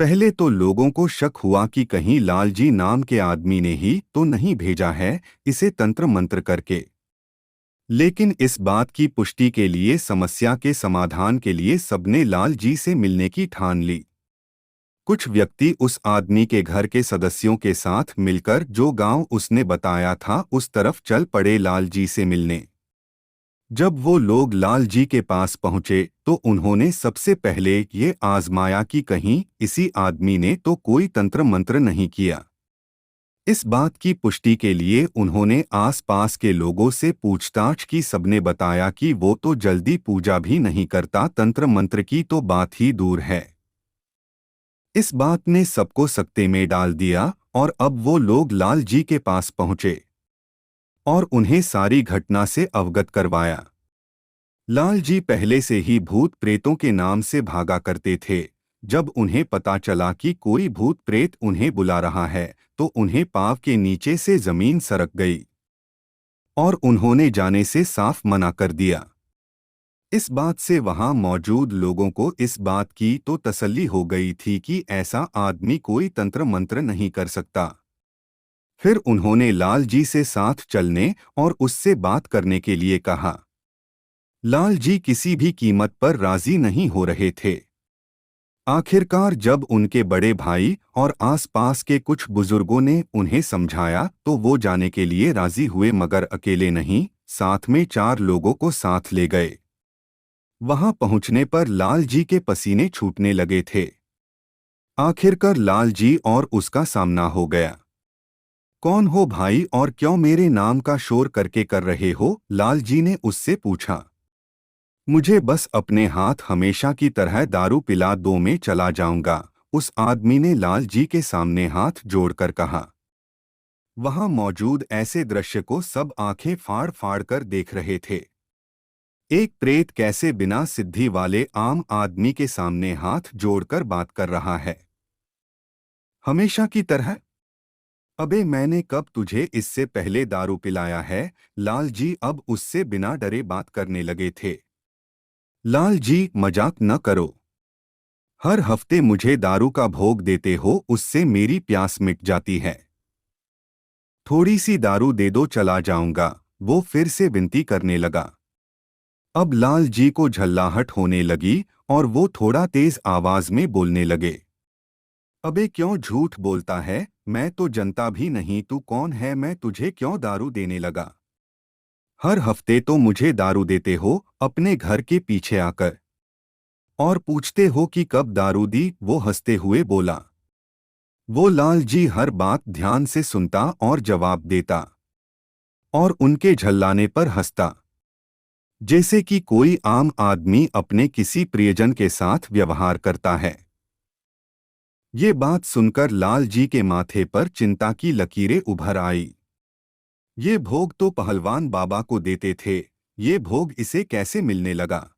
पहले तो लोगों को शक हुआ कि कहीं लालजी नाम के आदमी ने ही तो नहीं भेजा है इसे तंत्र मंत्र करके। लेकिन इस बात की पुष्टि के लिए समस्या के समाधान के लिए सबने लालजी से मिलने की ठान ली। कुछ व्यक्ति उस आदमी के घर के सदस्यों के साथ मिलकर जो गांव उसने बताया था उस तरफ चल पड़े लालजी से मिलने। जब वो लोग लालजी के पास पहुंचे तो उन्होंने सबसे पहले ये आजमाया कि कहीं इसी आदमी ने तो कोई तंत्र मंत्र नहीं किया। इस बात की पुष्टि के लिए उन्होंने आसपास के लोगों से पूछताछ की। सबने बताया कि वो तो जल्दी पूजा भी नहीं करता, तंत्र मंत्र की तो बात ही दूर है। इस बात ने सबको सकते में डाल दिया और अब वो लोग लाल जी के पास पहुंचे और उन्हें सारी घटना से अवगत करवाया। लाल जी पहले से ही भूत प्रेतों के नाम से भागा करते थे। जब उन्हें पता चला कि कोई भूत प्रेत उन्हें बुला रहा है तो उन्हें पाँव के नीचे से जमीन सरक गई और उन्होंने जाने से साफ मना कर दिया। इस बात से वहां मौजूद लोगों को इस बात की तो तसल्ली हो गई थी कि ऐसा आदमी कोई तंत्र मंत्र नहीं कर सकता। फिर उन्होंने लाल जी से साथ चलने और उससे बात करने के लिए कहा। लाल जी किसी भी कीमत पर राजी नहीं हो रहे थे। आखिरकार जब उनके बड़े भाई और आसपास के कुछ बुजुर्गों ने उन्हें समझाया तो वो जाने के लिए राजी हुए, मगर अकेले नहीं, साथ में 4 लोगों को साथ ले गए। वहां पहुंचने पर लाल जी के पसीने छूटने लगे थे। आखिरकार लाल जी और उसका सामना हो गया। कौन हो भाई और क्यों मेरे नाम का शोर करके कर रहे हो? लाल जी ने उससे पूछा। मुझे बस अपने हाथ हमेशा की तरह दारू पिला दो, मैं चला जाऊंगा, उस आदमी ने लाल जी के सामने हाथ जोड़कर कहा। वहां मौजूद ऐसे दृश्य को सब आंखें फाड़ फाड़ कर देख रहे थे। एक प्रेत कैसे बिना सिद्धि वाले आम आदमी के सामने हाथ जोड़कर बात कर रहा है? हमेशा की तरह? अबे मैंने कब तुझे इससे पहले दारू पिलाया है? लाल जी अब उससे बिना डरे बात करने लगे थे। लाल जी मजाक न करो। हर हफ्ते मुझे दारू का भोग देते हो, उससे मेरी प्यास मिट जाती है। थोड़ी सी दारू दे दो, चला जाऊंगा, वो फिर से विनती करने लगा। अब लाल जी को झल्लाहट होने लगी और वो थोड़ा तेज आवाज में बोलने लगे। अबे क्यों झूठ बोलता है? मैं तो जनता भी नहीं, तू कौन है? मैं तुझे क्यों दारू देने लगा? हर हफ्ते तो मुझे दारू देते हो अपने घर के पीछे आकर और पूछते हो कि कब दारू दी। वो हंसते हुए बोला। वो लाल जी हर बात ध्यान से सुनता और जवाब देता और उनके झल्लाने पर हंसता, जैसे कि कोई आम आदमी अपने किसी प्रियजन के साथ व्यवहार करता है। ये बात सुनकर लाल जी के माथे पर चिंता की लकीरें उभर आई। ये भोग तो पहलवान बाबा को देते थे, ये भोग इसे कैसे मिलने लगा?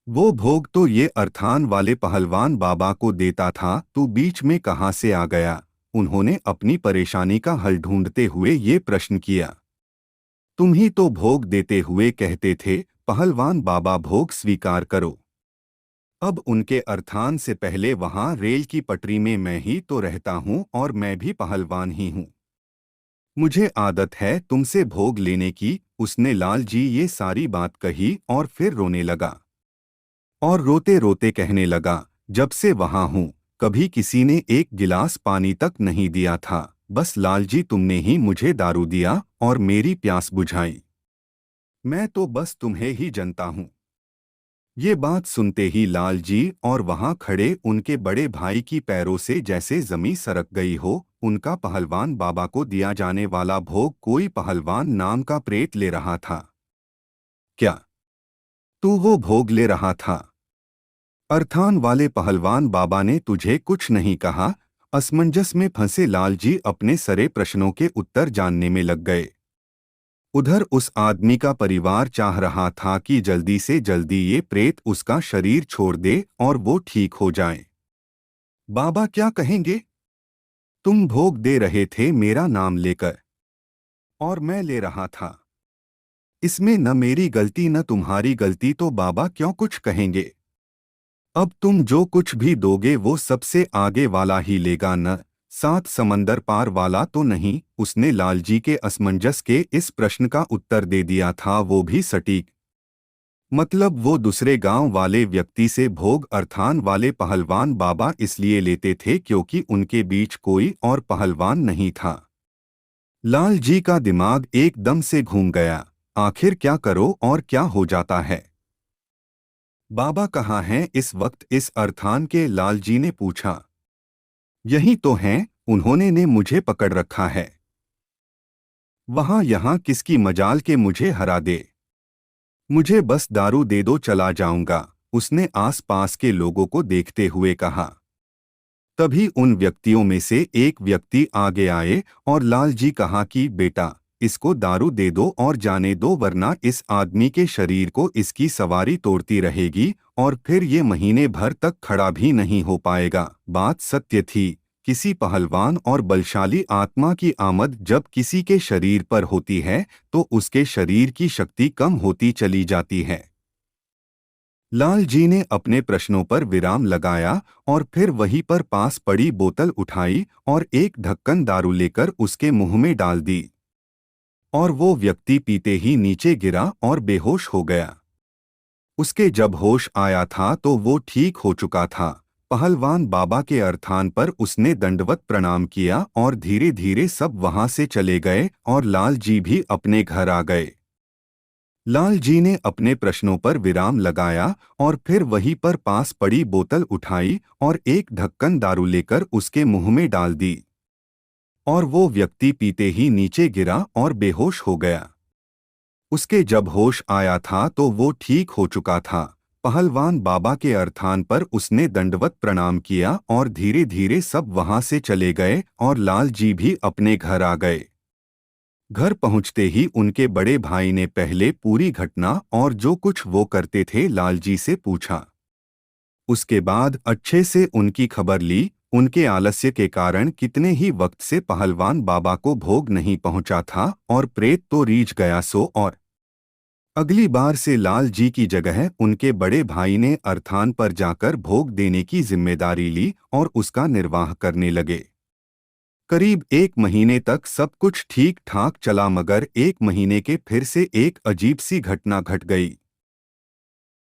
वो भोग तो ये अर्थान वाले पहलवान बाबा को देता था, तू बीच में कहाँ से आ गया? उन्होंने अपनी परेशानी का हल ढूंढते हुए ये प्रश्न किया। तुम ही तो भोग देते हुए कहते थे, पहलवान बाबा भोग स्वीकार करो। अब उनके अर्थान से पहले वहां रेल की पटरी में मैं ही तो रहता हूं और मैं भी पहलवान ही हूं। मुझे आदत है तुमसे भोग लेने की। उसने लाल जी ये सारी बात कही और फिर रोने लगा और रोते रोते कहने लगा, जब से वहां हूं कभी किसी ने एक गिलास पानी तक नहीं दिया था। बस लाल जी तुमने ही मुझे दारू दिया और मेरी प्यास बुझाई। मैं तो बस तुम्हें ही जनता हूं। ये बात सुनते ही लाल जी और वहां खड़े उनके बड़े भाई की पैरों से जैसे जमीन सरक गई हो। उनका पहलवान बाबा को दिया जाने वाला भोग कोई पहलवान नाम का प्रेत ले रहा था। क्या तू वो भोग ले रहा था? अर्थान वाले पहलवान बाबा ने तुझे कुछ नहीं कहा? असमंजस में फंसे लाल जी अपने सारे प्रश्नों के उत्तर जानने में लग गए। उधर उस आदमी का परिवार चाह रहा था कि जल्दी से जल्दी ये प्रेत उसका शरीर छोड़ दे और वो ठीक हो जाए। बाबा क्या कहेंगे? तुम भोग दे रहे थे मेरा नाम लेकर और मैं ले रहा था। इसमें न मेरी गलती न तुम्हारी गलती, तो बाबा क्यों कुछ कहेंगे? अब तुम जो कुछ भी दोगे वो सबसे आगे वाला ही लेगा न, 7 समंदर पार वाला तो नहीं। उसने लालजी के असमंजस के इस प्रश्न का उत्तर दे दिया था, वो भी सटीक। मतलब वो दूसरे गांव वाले व्यक्ति से भोग अर्थान वाले पहलवान बाबा इसलिए लेते थे क्योंकि उनके बीच कोई और पहलवान नहीं था। लाल जी का दिमाग एकदम से घूम गया। आखिर क्या करो और क्या हो जाता है? बाबा कहाँ हैं इस वक्त? इस अर्थान के लाल जी ने पूछा। यही तो हैं, उन्होंने ने मुझे पकड़ रखा है। वहां यहाँ किसकी मजाल के मुझे हरा दे। मुझे बस दारू दे दो, चला जाऊंगा, उसने आस-पास के लोगों को देखते हुए कहा। तभी उन व्यक्तियों में से एक व्यक्ति आगे आए और लाल जी कहा कि बेटा, इसको दारू दे दो और जाने दो, वरना इस आदमी के शरीर को इसकी सवारी तोड़ती रहेगी और फिर ये महीने भर तक खड़ा भी नहीं हो पाएगा। बात सत्य थी। किसी पहलवान और बलशाली आत्मा की आमद जब किसी के शरीर पर होती है तो उसके शरीर की शक्ति कम होती चली जाती है। लाल जी ने अपने प्रश्नों पर विराम लगाया और फिर वहीं पर पास पड़ी बोतल उठाई और एक ढक्कन दारू लेकर उसके मुंह में डाल दी। और वो व्यक्ति पीते ही नीचे गिरा और बेहोश हो गया। उसके जब होश आया था तो वो ठीक हो चुका था। पहलवान बाबा के अर्थान पर उसने दंडवत प्रणाम किया और धीरे धीरे सब वहां से चले गए और लाल जी भी अपने घर आ गए। लाल जी ने अपने प्रश्नों पर विराम लगाया और फिर वहीं पर पास पड़ी बोतल उठाई और एक ढक्कन दारू लेकर उसके मुंह में डाल दी। और वो व्यक्ति पीते ही नीचे गिरा और बेहोश हो गया। उसके जब होश आया था तो वो ठीक हो चुका था। पहलवान बाबा के अर्थान पर उसने दंडवत प्रणाम किया और धीरे धीरे सब वहां से चले गए और लाल जी भी अपने घर आ गए। घर पहुंचते ही उनके बड़े भाई ने पहले पूरी घटना और जो कुछ वो करते थे लाल जी से पूछा। उसके बाद अच्छे से उनकी खबर ली। उनके आलस्य के कारण कितने ही वक्त से पहलवान बाबा को भोग नहीं पहुंचा था और प्रेत तो रीझ गया सो। और अगली बार से लाल जी की जगह उनके बड़े भाई ने अर्थान पर जाकर भोग देने की जिम्मेदारी ली और उसका निर्वाह करने लगे। करीब 1 महीने तक सब कुछ ठीक ठाक चला, मगर 1 महीने के फिर से एक अजीब सी घटना घट गई।